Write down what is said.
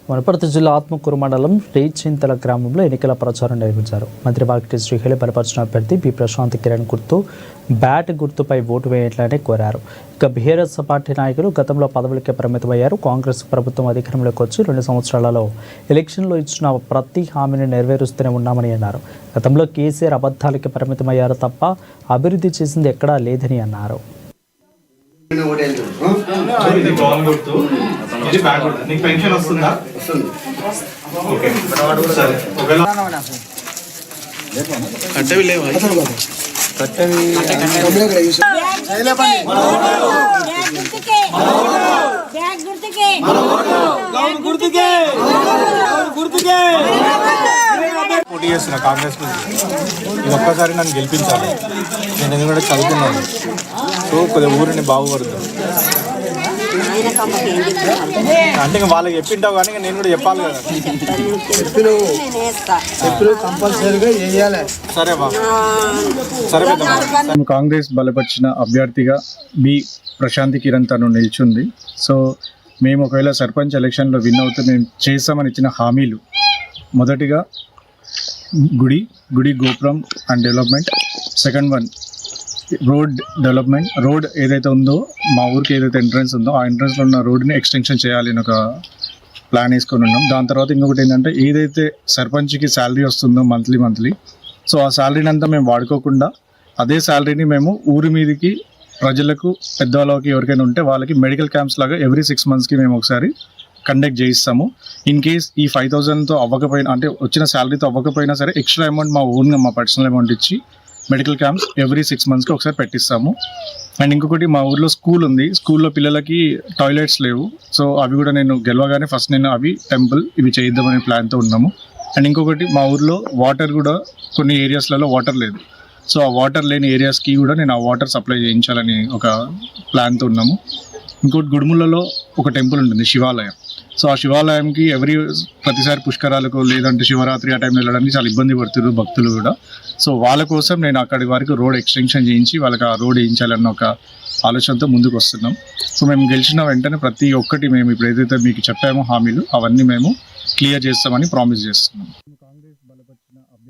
వనపర్తి జిల్లా ఆత్మకూరు మండలం రేచింతల గ్రామంలో ఎన్నికల ప్రచారం నిర్వహించారు. మంత్రి వాకిటి శ్రీహరి బలపరిచిన అభ్యర్థి బి ప్రశాంత్ కిరణ్ బ్యాట్ గుర్తుపై ఓటు వేయాలని కోరారు. ఇక బీఆర్ఎస్ పార్టీ నాయకులు గతంలో పదవులకే పరిమితమయ్యారు. కాంగ్రెస్ ప్రభుత్వం అధికారంలోకి వచ్చి 2 సంవత్సరాలలో ఎలక్షన్లో ఇచ్చిన ప్రతి హామీని నెరవేరుస్తూనే ఉన్నామని అన్నారు. గతంలో కేసీఆర్ అబద్ధాలకి పరిమితమయ్యారు తప్ప అభివృద్ధి చేసింది ఎక్కడా లేదని అన్నారు. పోటీ చేస్తున్నా కాంగ్రెస్ ఇది ఒక్కసారి నన్ను గెలిపించాలి. నేను ఎందుకంటే చదువుకున్నాను, సో కొద్దిగా ఊరిని బాగుపడుతుంది అంటే ఇంకా వాళ్ళకి చెప్పింటావు కానీ నేను కూడా చెప్పాలి కదా. కంపల్సరీగా చేయాలి. సరే బా సరే. కాంగ్రెస్ బలపరిచిన అభ్యర్థిగా బి ప్రశాంత్ కిరణ్ తను నిల్చుంది. సో మేము ఒకవేళ సర్పంచ్ ఎలక్షన్లో విన్ అవుతే మేము చేస్తామని ఇచ్చిన హామీలు, మొదటిగా గుడి గోపురం and development, second one road development. Road ఏదైతే ఉందో మా ఊరికి ఏదైతే ఎంట్రన్స్ ఉందో ఆ ఎంట్రన్స్లో ఉన్న రోడ్ని ఎక్స్టెన్షన్ చేయాలి అని ఒక ప్లాన్ వేసుకొని ఉన్నాం. దాని తర్వాత ఇంకొకటి ఏంటంటే ఏదైతే సర్పంచ్కి శాలరీ వస్తుందో మంత్లీ, సో ఆ శాలరీని అంతా మేము వాడుకోకుండా అదే శాలరీని మేము ఊరి మీదకి ప్రజలకు పెద్దవాళ్ళకి ఎవరికైనా ఉంటే వాళ్ళకి మెడికల్ క్యాంప్స్ లాగా ఎవ్రీ 6 monthsకి మేము ఒకసారి కండక్ట్ చేయిస్తాము. ఇన్ కేస్ ఈ 5,000తో అవ్వకపోయినా, అంటే వచ్చిన శాలరీతో అవ్వకపోయినా సరే ఎక్స్ట్రా అమౌంట్ మా పర్సనల్ అమౌంట్ ఇచ్చి మెడికల్ క్యాంప్స్ ఎవ్రీ 6 monthsకి ఒకసారి పెట్టిస్తాము. అండ్ ఇంకొకటి మా ఊర్లో స్కూల్ ఉంది, స్కూల్లో పిల్లలకి టాయిలెట్స్ లేవు. సో అవి కూడా నేను గెలవగానే ఫస్ట్ నేను అవి టెంపుల్ ఇవి చేయిద్దామనే ప్లాన్తో ఉన్నాము. అండ్ ఇంకొకటి మా ఊర్లో వాటర్ కూడా కొన్ని ఏరియాస్లలో వాటర్ లేదు. సో ఆ వాటర్ లేని ఏరియాస్కి కూడా నేను ఆ వాటర్ సప్లై చేయించాలని ఒక ప్లాన్తో ఉన్నాము. ఇంకోటి గుడుములలో ఒక టెంపుల్ ఉంటుంది, శివాలయం. సో ఆ శివాలయంకి ప్రతిసారి పుష్కరాలకు లేదంటే శివరాత్రి ఆ టైంలో వెళ్ళడానికి చాలా ఇబ్బంది పడుతున్నారు భక్తులు కూడా. సో వాళ్ళ కోసం నేను అక్కడి వరకు రోడ్ ఎక్స్టెన్షన్ చేయించి వాళ్ళకి ఆ రోడ్ వేయించాలన్న ఒక ఆలోచనతో ముందుకు వస్తున్నాం. సో మేము గెలిచిన వెంటనే ప్రతి ఒక్కటి మేము ఇప్పుడు ఏదైతే మీకు చెప్పామో హామీలు అవన్నీ మేము క్లియర్ చేస్తామని ప్రామిస్ చేస్తున్నాం.